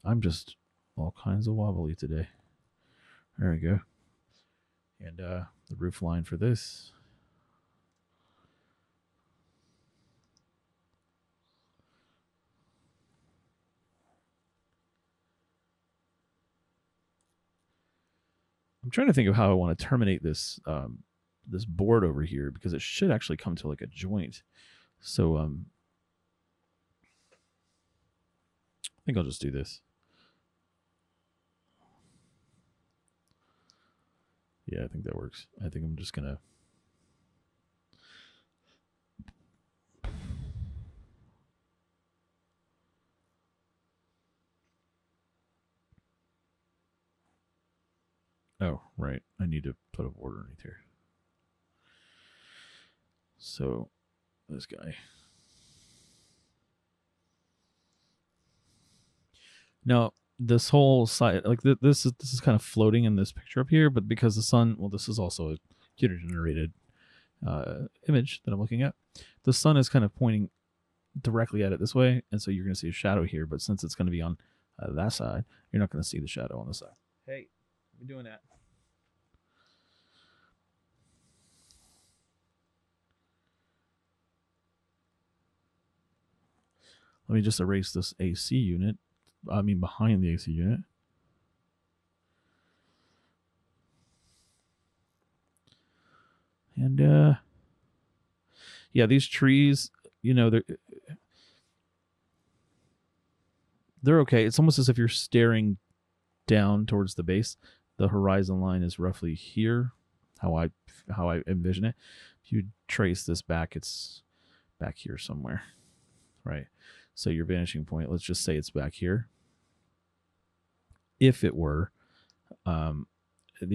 I'm just all kinds of wobbly today. There we go. And the roof line for this. I'm trying to think of how I want to terminate this this board over here, because it should actually come to like a joint. So I think I'll just do this. Yeah, I think that works. I think I'm just gonna oh, right. I need to put a border underneath here. So this guy. Now, this whole side, like this is kind of floating in this picture up here, but because the sun, well, this is also a computer generated image that I'm looking at. The sun is kind of pointing directly at it this way, and so you're going to see a shadow here. But since it's going to be on that side, you're not going to see the shadow on the side. Hey, we're doing that. Let me just erase this AC unit. I mean, behind the AC unit. And yeah, these trees, you know, they're they're okay. It's almost as if you're staring down towards the base. The horizon line is roughly here, how I envision it. If you trace this back, it's back here somewhere, right? So your vanishing point, let's just say it's back here. If it were, the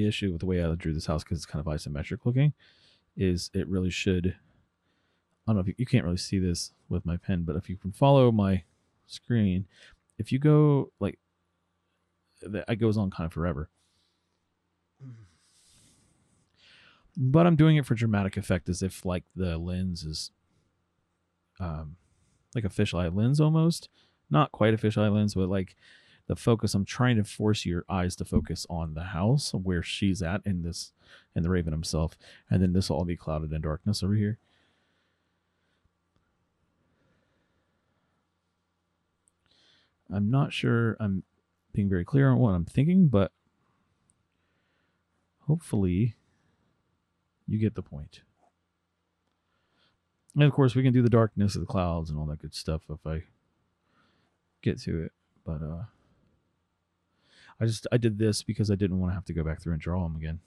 issue with the way I drew this house, because it's kind of isometric looking, is it really should. I don't know if you can't really see this with my pen, but if you can follow my screen, if you go like, it goes on kind of forever. But I'm doing it for dramatic effect, as if like the lens is like a fisheye lens almost. Not quite a fisheye lens, but like the focus. I'm trying to force your eyes to focus on the house where she's at in this, and the Raven himself, and then this will all be clouded in darkness over here. I'm not sure I'm being very clear on what I'm thinking, but hopefully you get the point. And of course, we can do the darkness of the clouds and all that good stuff if I get to it. But I did this because I didn't want to have to go back through and draw them again.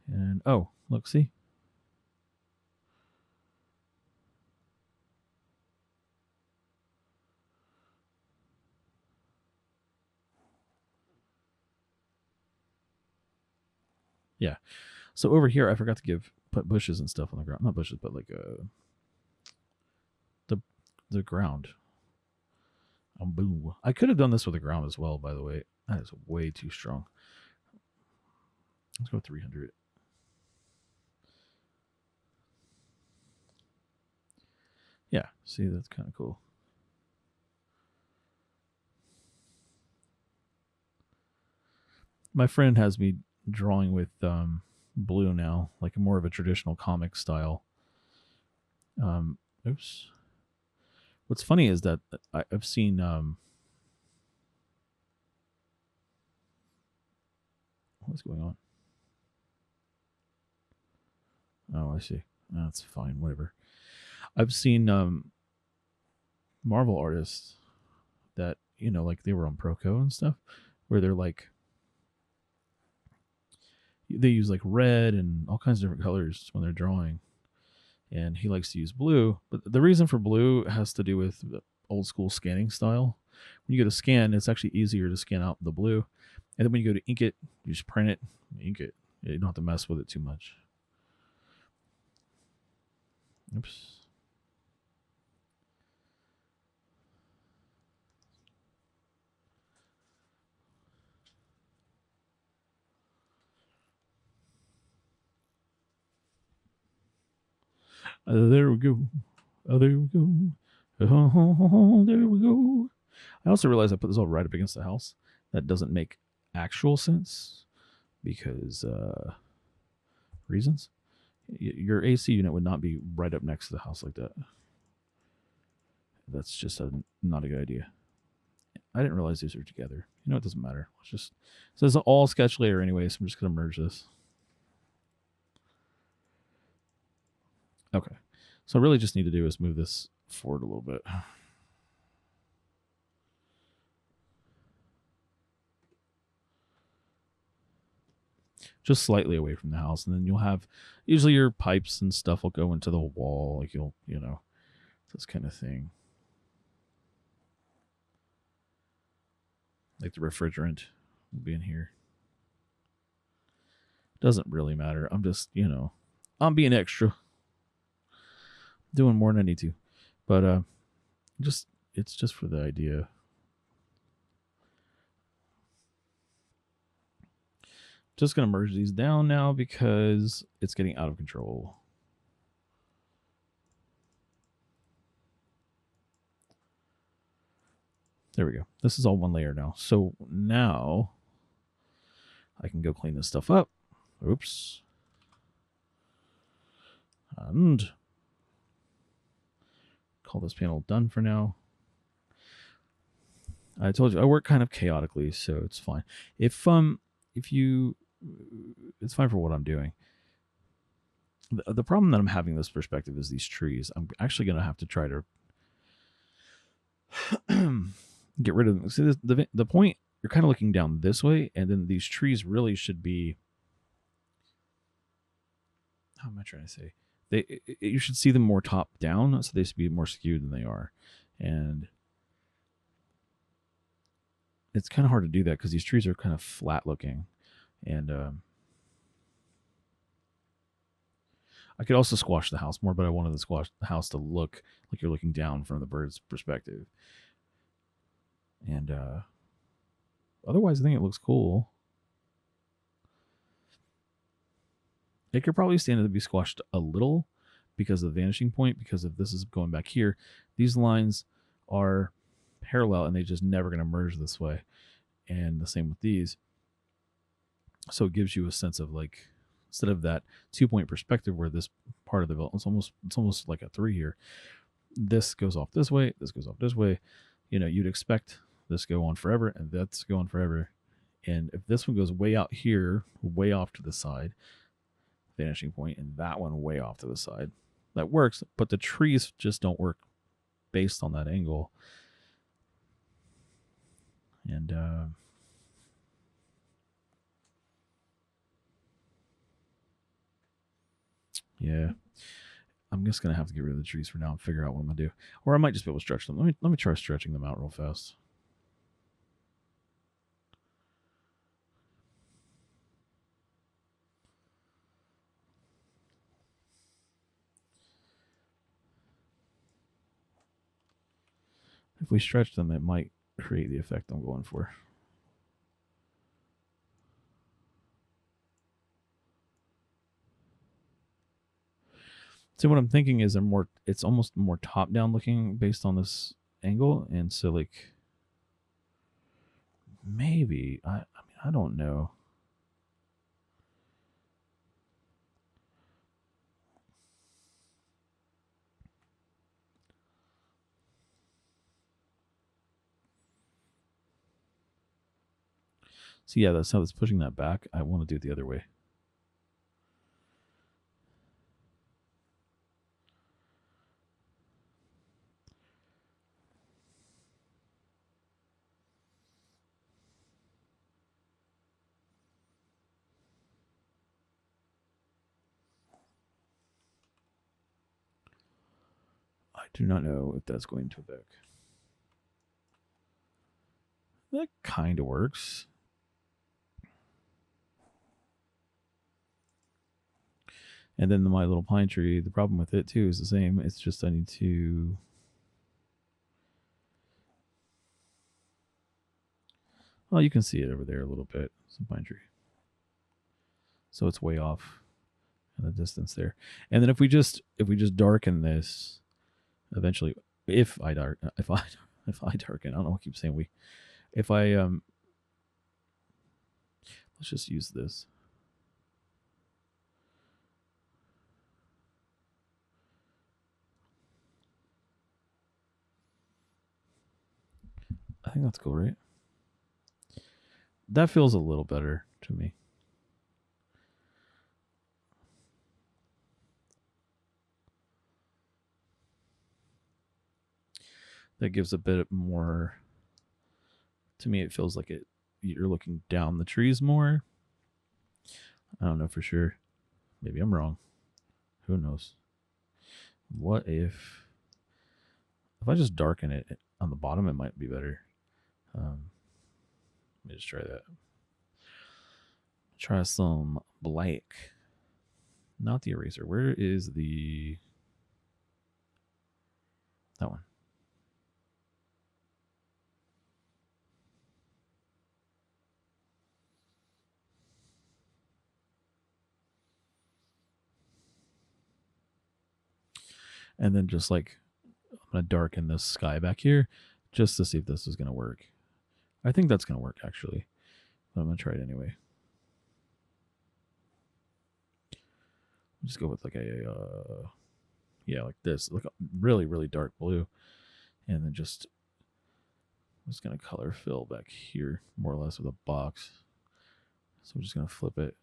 And oh, look, see? Yeah. So over here, I forgot to put bushes and stuff on the ground. Not bushes, but like the ground. Boom. I could have done this with the ground as well, by the way. That is way too strong. Let's go 300. Yeah, see, that's kind of cool. My friend has me drawing with blue now, like more of a traditional comic style. Oops. What's funny is that I've seen what's going on? Oh, I see. That's fine. Whatever. I've seen Marvel artists that, like they were on Proco and stuff, where they're like, they use like red and all kinds of different colors when they're drawing. And he likes to use blue. But the reason for blue has to do with the old school scanning style. When you go to scan, it's actually easier to scan out the blue. And then when you go to ink it, you just print it, ink it. You don't have to mess with it too much. Oops. There we go. Oh, there we go. Oh, there we go. I also realized I put this all right up against the house. That doesn't make actual sense because reasons. Your AC unit would not be right up next to the house like that. That's just not a good idea. I didn't realize these are together. It doesn't matter. Let's just, so it's all sketch layer anyway, so I'm just going to merge this. Okay. So I really just need to do is move this forward a little bit. Just slightly away from the house, and then you'll have, usually your pipes and stuff will go into the wall, like this kind of thing. Like the refrigerant will be in here. Doesn't really matter. I'm just, I'm being extra. Doing more than I need to. But it's just for the idea. Just going to merge these down now because it's getting out of control. There we go. This is all one layer now. So now I can go clean this stuff up. Oops. And call this panel done for now. I told you I work kind of chaotically, so it's fine. If you, it's fine for what I'm doing. The problem that I'm having this perspective is these trees. I'm actually going to have to try to get rid of them. See, the point, you're kind of looking down this way, and then these trees really should be. How am I trying to say? You should see them more top down, so they should be more skewed than they are, and it's kind of hard to do that because these trees are kind of flat looking, and I could also squash the house more, but I wanted the squash the house to look like you're looking down from the bird's perspective, and otherwise, I think it looks cool. It could probably stand to be squashed a little because of the vanishing point, because if this is going back here, these lines are parallel and they just never going to merge this way. And the same with these. So it gives you a sense of like, instead of that 2-point perspective where this part of the belt, it's almost like a 3 here. This goes off this way, this goes off this way. You'd expect this go on forever and that's going forever. And if this one goes way out here, way off to the side, vanishing point, and that one way off to the side, that works, but the trees just don't work based on that angle. And yeah, I'm just gonna have to get rid of the trees for now and figure out what I'm gonna do, or I might just be able to stretch them. Let me try stretching them out real fast. If we stretch them, it might create the effect I'm going for. So what I'm thinking is it's almost more top down looking based on this angle, and so like maybe I mean I don't know. So yeah, that's how it's pushing that back. I want to do it the other way. I do not know if that's going to affect. That kind of works. And then my little pine tree, the problem with it too is the same. It's just I need to. Well, you can see it over there a little bit. Some pine tree. So it's way off in the distance there. And then if we just darken this, eventually, if I darken, I don't know. I keep saying we. If I let's just use this. I think that's cool, right? That feels a little better to me. That gives a bit more. To me, it feels like you're looking down the trees more. I don't know for sure. Maybe I'm wrong. Who knows? What if I just darken it on the bottom? It might be better. Let me just try that. Try some black. Not the eraser. Where is that one? And then just like I'm gonna darken this sky back here just to see if this is gonna work. I think that's gonna work actually, but I'm gonna try it anyway. Just go with like yeah, like this, like really really dark blue, and then just I'm just gonna color fill back here more or less with a box. So we're just gonna flip it.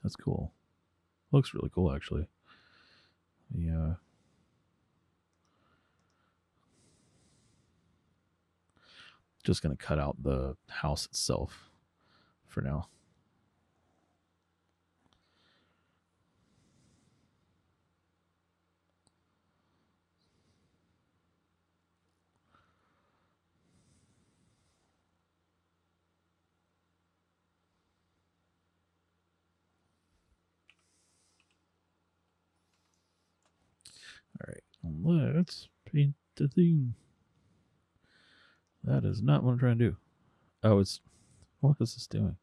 That's cool. Looks really cool, actually. Yeah. Just going to cut out the house itself for now. All right, let's paint the thing. That is not what I'm trying to do. Oh, it's... What is this doing?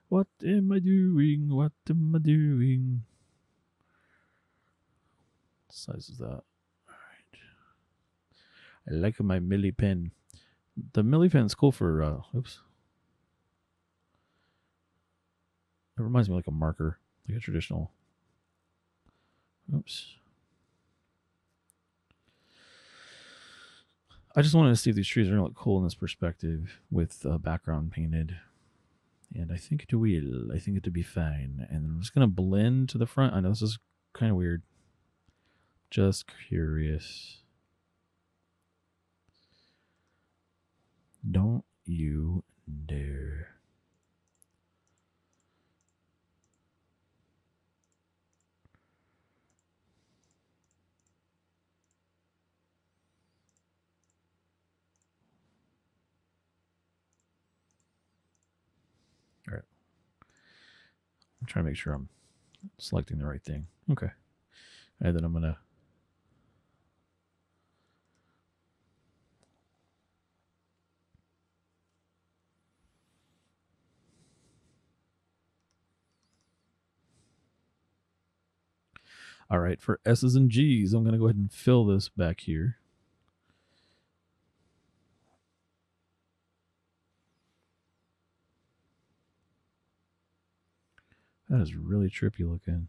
What am I doing? What am I doing? What size is that? All right. I like my Milli pen. The Milli pen's cool for... oops. It reminds me of like a marker. Like a traditional... Oops. I just wanted to see if these trees are going to look cool in this perspective with background painted. And I think it will. I think it will be fine. And I'm just going to blend to the front. I know this is kind of weird. Just curious. Don't you dare. All right. I'm trying to make sure I'm selecting the right thing. Okay. And then I'm going to... All right, for S's and G's, I'm going to go ahead and fill this back here. That is really trippy looking.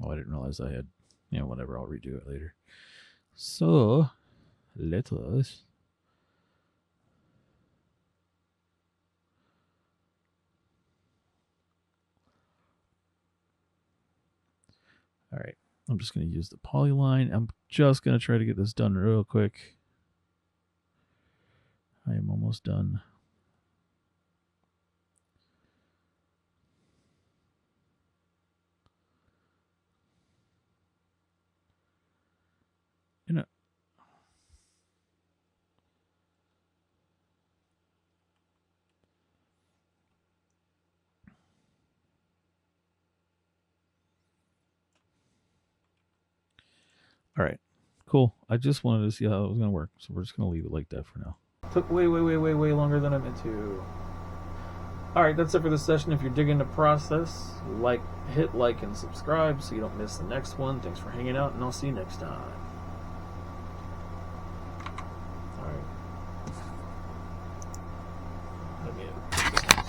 Oh, I didn't realize I had, whatever, I'll redo it later. So, let us... All right, I'm just going to use the polyline. I'm just going to try to get this done real quick. I am almost done. All right, cool. I just wanted to see how it was going to work, so we're just going to leave it like that for now. Took way longer than I meant to. All right, that's it for this session. If you're digging the process, hit like and subscribe so you don't miss the next one. Thanks for hanging out, and I'll see you next time.